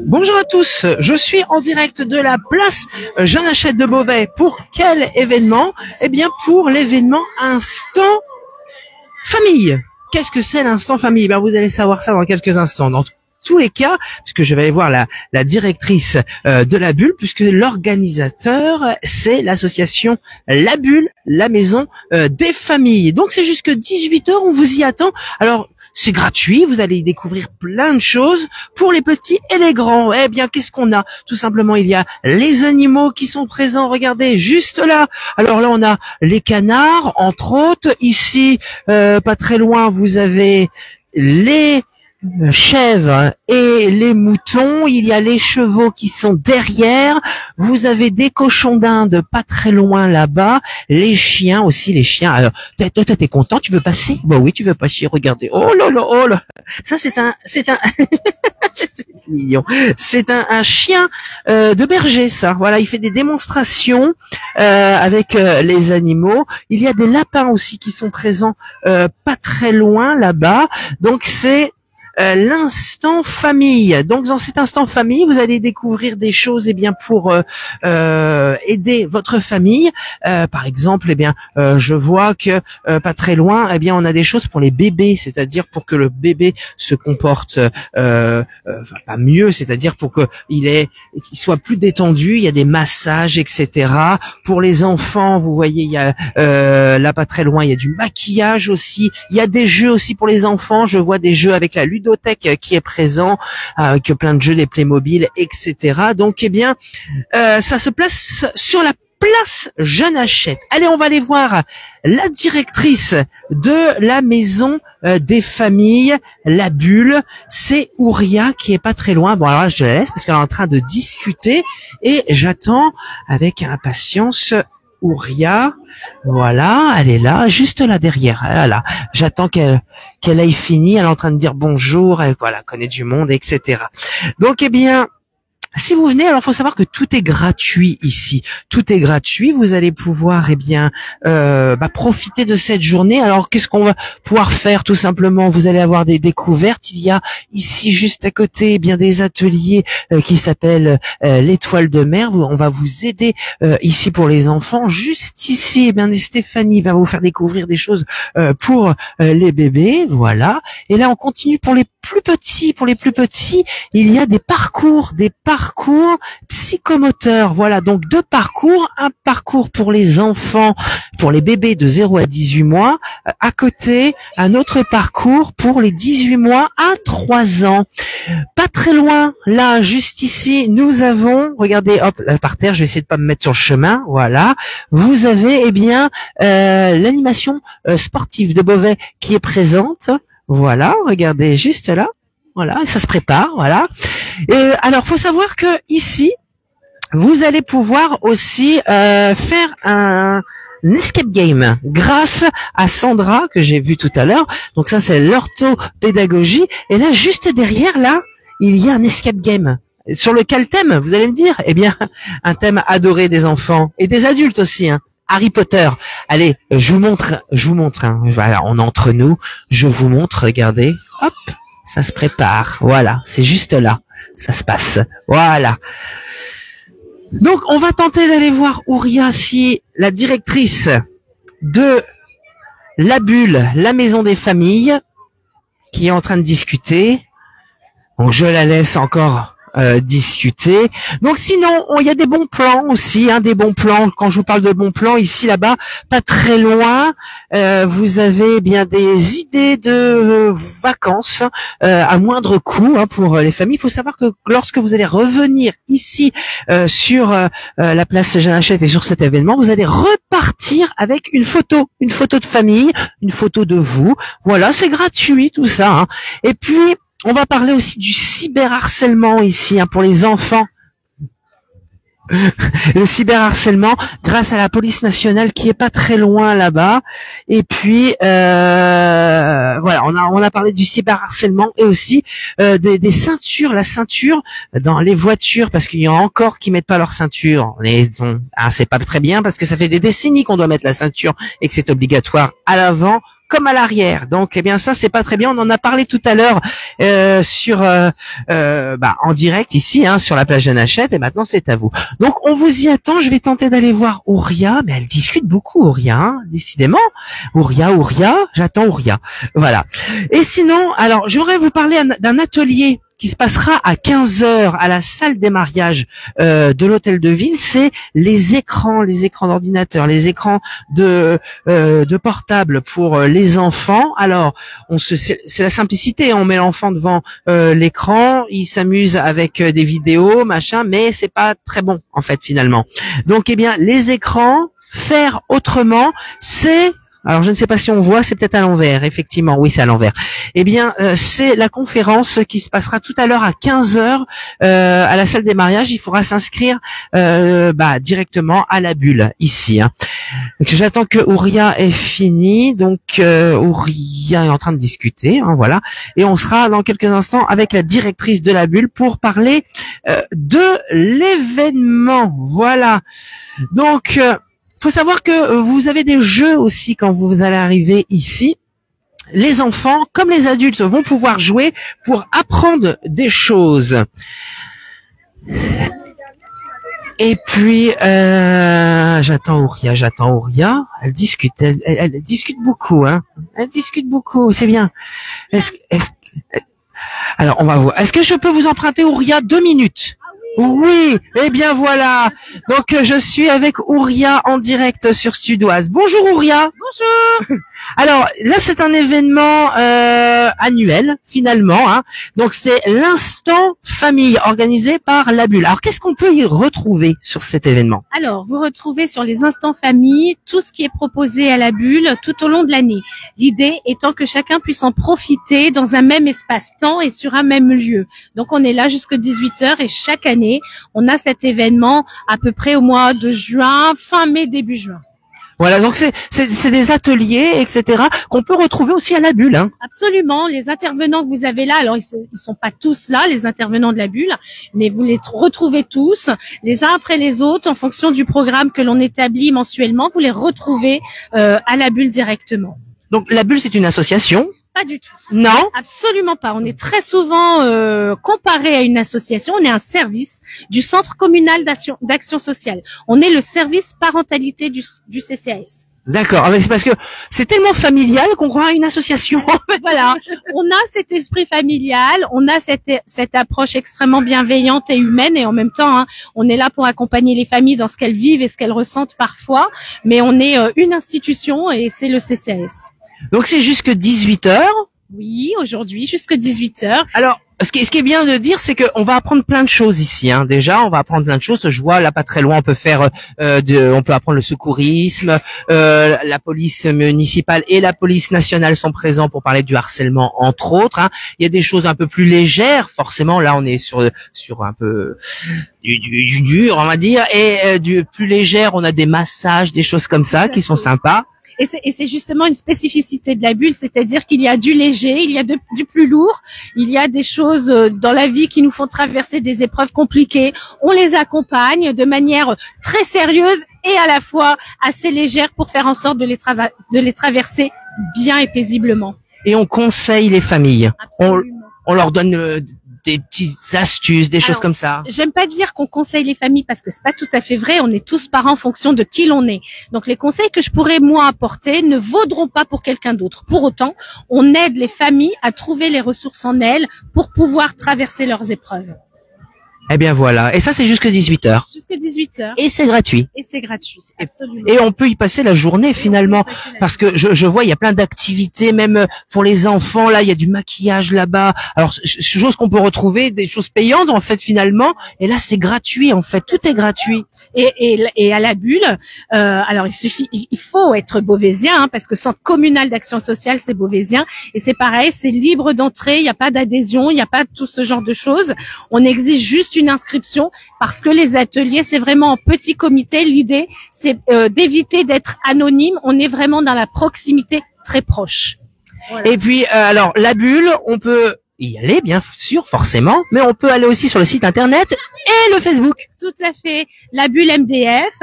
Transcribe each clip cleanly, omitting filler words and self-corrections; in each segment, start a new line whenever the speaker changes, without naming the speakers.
Bonjour à tous, je suis en direct de la place Jeanne Hachette de Beauvais. Pour quel événement? Eh bien pour l'événement Instant Famille. Qu'est-ce que c'est l'Instant Famille? Ben vous allez savoir ça dans quelques instants. Dans tous les cas, puisque je vais aller voir la directrice de la Bulle, puisque l'organisateur, c'est l'association La Bulle, la maison des familles. Donc c'est jusque 18h, on vous y attend. Alors c'est gratuit, vous allez y découvrir plein de choses pour les petits et les grands. Eh bien, qu'est-ce qu'on a? Tout simplement, il y a les animaux qui sont présents, regardez, juste là. Alors là, on a les canards, entre autres. Ici, pas très loin, vous avez les chèvres et les moutons, il y a les chevaux qui sont derrière, vous avez des cochons d'Inde pas très loin là-bas, les chiens aussi, les chiens. Alors, toi, t'es content, tu veux passer? Bah oui, tu veux passer, regardez. Oh là là, oh là. Ça, c'est un c'est mignon. C'est un chien de berger, ça. Voilà, il fait des démonstrations avec les animaux. Il y a des lapins aussi qui sont présents pas très loin là-bas. Donc c'est l'instant famille. Donc dans cet instant famille, vous allez découvrir des choses pour aider votre famille. Par exemple, je vois que pas très loin, on a des choses pour les bébés, c'est-à-dire pour que le bébé se comporte pas mieux, c'est-à-dire pour que qu'il soit plus détendu. Il y a des massages, etc. Pour les enfants, vous voyez, il y a là pas très loin, il y a du maquillage aussi. Il y a des jeux aussi pour les enfants. Je vois des jeux avec la ludothèque qui est présent, avec plein de jeux, des Playmobil, etc. Donc, ça se place sur la place Jeanne Hachette. Allez, on va aller voir la directrice de la maison des familles, La Bulle. C'est Ouria qui est pas très loin. Bon, alors là, je la laisse parce qu'elle est en train de discuter et j'attends avec impatience Ouria. Voilà, elle est là, juste là derrière. Voilà, j'attends qu'elle aille fini. Elle est en train de dire bonjour. Elle connaît du monde, etc. Donc, si vous venez, alors faut savoir que tout est gratuit ici. Tout est gratuit. Vous allez pouvoir, profiter de cette journée. Alors, qu'est-ce qu'on va pouvoir faire? Tout simplement, vous allez avoir des découvertes. Il y a ici, juste à côté, des ateliers qui s'appellent l'Étoile de mer. On va vous aider ici pour les enfants. Juste ici, Stéphanie va vous faire découvrir des choses pour les bébés. Voilà. Et là, on continue pour les plus petits. Pour les plus petits, il y a des parcours psychomoteurs. Voilà, donc deux parcours, un parcours pour les enfants, pour les bébés de 0 à 18 mois, à côté, un autre parcours pour les 18 mois à 3 ans. Pas très loin, là, juste ici, nous avons, regardez, hop, là, par terre, je vais essayer de pas me mettre sur le chemin, voilà. Vous avez, l'animation sportive de Beauvais qui est présente. Voilà, regardez, juste là. Voilà, ça se prépare, voilà. Et alors, faut savoir que ici, vous allez pouvoir aussi faire un escape game grâce à Sandra que j'ai vu tout à l'heure. Donc ça, c'est l'orthopédagogie. Et là, juste derrière, là, il y a un escape game. Sur lequel thème, vous allez me dire? Un thème adoré des enfants et des adultes aussi, hein. Harry Potter. Allez, je vous montre, voilà, on est entre nous. Je vous montre, regardez. Hop. Ça se prépare, voilà, c'est juste là, ça se passe, voilà. Donc, on va tenter d'aller voir Ouria, si la directrice de La Bulle, la maison des familles, qui est en train de discuter. Donc, je la laisse encore discuter. Donc sinon, il y a des bons plans aussi, des bons plans. Quand je vous parle de bons plans, ici, là-bas, pas très loin, vous avez des idées de vacances à moindre coût pour les familles. Il faut savoir que lorsque vous allez revenir ici sur la place Jeanne Hachette et sur cet événement, vous allez repartir avec une photo de famille, une photo de vous. Voilà, c'est gratuit tout ça. Et puis on va parler aussi du cyberharcèlement ici pour les enfants. Le cyberharcèlement grâce à la police nationale qui est pas très loin là-bas. Et puis voilà, on a parlé du cyberharcèlement et aussi des ceintures, la ceinture dans les voitures, parce qu'il y en a encore qui mettent pas leur ceinture. C'est pas très bien parce que ça fait des décennies qu'on doit mettre la ceinture et que c'est obligatoire à l'avant comme à l'arrière. Donc, eh bien, ça, c'est pas très bien. On en a parlé tout à l'heure en direct ici, hein, sur la plage Jeanne Hachette. Et maintenant, c'est à vous. Donc, on vous y attend. Je vais tenter d'aller voir Ouria, mais elle discute beaucoup, Ouria, hein, décidément. Ouria, j'attends Ouria. Voilà. Et sinon, alors, j'aimerais vous parler d'un atelier qui se passera à 15 heures à la salle des mariages de l'hôtel de ville. C'est les écrans d'ordinateur, les écrans de portable pour les enfants. Alors, c'est la simplicité. On met l'enfant devant l'écran, il s'amuse avec des vidéos, machin, mais c'est pas très bon en fait finalement. Donc, eh bien, les écrans, faire autrement, c'est... Alors, je ne sais pas si on voit, c'est peut-être à l'envers, effectivement. Oui, c'est à l'envers. Eh bien, c'est la conférence qui se passera tout à l'heure à 15 heures à la salle des mariages. Il faudra s'inscrire directement à la bulle, ici. Hein. Donc, j'attends que Ouria ait fini. Donc, Ouria est en train de discuter, hein, voilà. Et on sera dans quelques instants avec la directrice de la bulle pour parler de l'événement. Voilà. Donc... faut savoir que vous avez des jeux aussi quand vous allez arriver ici. Les enfants, comme les adultes, vont pouvoir jouer pour apprendre des choses. Et puis, j'attends Ouria. Elle discute beaucoup, hein. Elle discute beaucoup, c'est bien. Alors, on va voir. Est-ce que je peux vous emprunter, Ouria, 2 minutes? Oui, eh bien voilà. Donc je suis avec Ouria en direct sur Studoise. Bonjour Ouria.
Bonjour.
Alors là c'est un événement annuel finalement. Hein. Donc c'est l'instant famille organisé par la Bulle. Alors qu'est-ce qu'on peut y retrouver sur cet événement?
Alors vous retrouvez sur les instants famille tout ce qui est proposé à la Bulle tout au long de l'année. L'idée étant que chacun puisse en profiter dans un même espace-temps et sur un même lieu. Donc on est là jusqu'à 18h et chaque année on a cet événement à peu près au mois de juin, fin mai, début juin.
Voilà, donc c'est des ateliers, etc. qu'on peut retrouver aussi à la Bulle. Hein.
Absolument, les intervenants que vous avez là, alors ils sont pas tous là, les intervenants de la Bulle, mais vous les retrouvez tous, les uns après les autres, en fonction du programme que l'on établit mensuellement, vous les retrouvez à la Bulle directement.
Donc la Bulle, c'est une association?
Pas du tout.
Non?
Absolument pas. On est très souvent comparé à une association. On est un service du Centre communal d'action sociale. On est le service parentalité du CCAS.
D'accord. Mais c'est parce que c'est tellement familial qu'on croit à une association.
Voilà. On a cet esprit familial. On a cette approche extrêmement bienveillante et humaine. Et en même temps, hein, on est là pour accompagner les familles dans ce qu'elles vivent et ce qu'elles ressentent parfois. Mais on est une institution et c'est le CCAS.
Donc c'est jusque 18h.
Oui, aujourd'hui, jusque 18h.
Alors, ce qui est bien de dire, c'est qu'on va apprendre plein de choses ici. Hein. Déjà, on va apprendre plein de choses. Je vois là, pas très loin, on peut faire, on peut apprendre le secourisme. La police municipale et la police nationale sont présents pour parler du harcèlement, entre autres. Hein. Il y a des choses un peu plus légères. Forcément, là, on est sur un peu du dur, on va dire, et du plus légère, on a des massages, des choses comme ça qui sont sympas.
Et c'est justement une spécificité de la Bulle, c'est-à-dire qu'il y a du léger, il y a du plus lourd, il y a des choses dans la vie qui nous font traverser des épreuves compliquées. On les accompagne de manière très sérieuse et à la fois assez légère pour faire en sorte de les traverser bien et paisiblement.
Et on conseille les familles. On leur donne des petites astuces, des choses comme ça.
J'aime pas dire qu'on conseille les familles parce que c'est pas tout à fait vrai. On est tous parents en fonction de qui l'on est. Donc les conseils que je pourrais moi apporter ne vaudront pas pour quelqu'un d'autre. Pour autant, on aide les familles à trouver les ressources en elles pour pouvoir traverser leurs épreuves.
Eh bien voilà. Et ça c'est jusque 18h.
Jusque 18h.
Et c'est gratuit.
Et c'est gratuit, absolument.
Et on peut y passer la journée finalement. Parce que je vois, il y a plein d'activités, même pour les enfants. Là, il y a du maquillage là-bas. Alors, chose qu'on peut retrouver, des choses payantes en fait finalement. Et là, c'est gratuit en fait. Tout est gratuit.
Et à la Bulle, alors il faut être beauvaisien, hein, parce que Centre communal d'action sociale, c'est beauvaisien. Et c'est pareil, c'est libre d'entrée, il n'y a pas d'adhésion, il n'y a pas tout ce genre de choses. On exige juste une inscription parce que les ateliers, c'est vraiment en petit comité. L'idée, c'est d'éviter d'être anonyme. On est vraiment dans la proximité très proche. Voilà.
Et puis, alors, la Bulle, on peut y aller, bien sûr, forcément, mais on peut aller aussi sur le site internet et le Facebook.
Tout à fait. La Bulle MDF.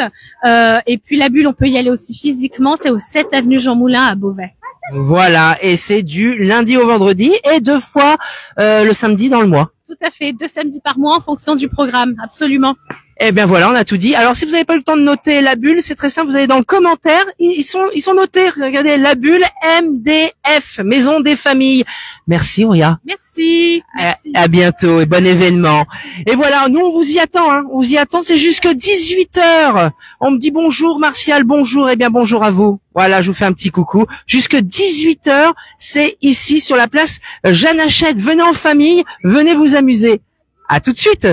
Et puis la Bulle, on peut y aller aussi physiquement. C'est au 7 avenue Jean Moulin à Beauvais.
Voilà, et c'est du lundi au vendredi et 2 fois le samedi dans le mois.
Tout à fait, 2 samedis par mois en fonction du programme, absolument.
Eh bien voilà, on a tout dit. Alors si vous n'avez pas eu le temps de noter la bulle, c'est très simple, vous allez dans le commentaire, ils sont notés. Regardez, la bulle MDF, Maison des Familles. Merci Ouria.
Merci.
À bientôt et bon événement. Et voilà, nous on vous y attend, hein. On vous y attend, c'est jusque 18h. On me dit bonjour Martial, bonjour, eh bien bonjour à vous. Voilà, je vous fais un petit coucou. Jusque 18h, c'est ici sur la place Jeanne Hachette. Venez en famille, venez vous amuser. À tout de suite.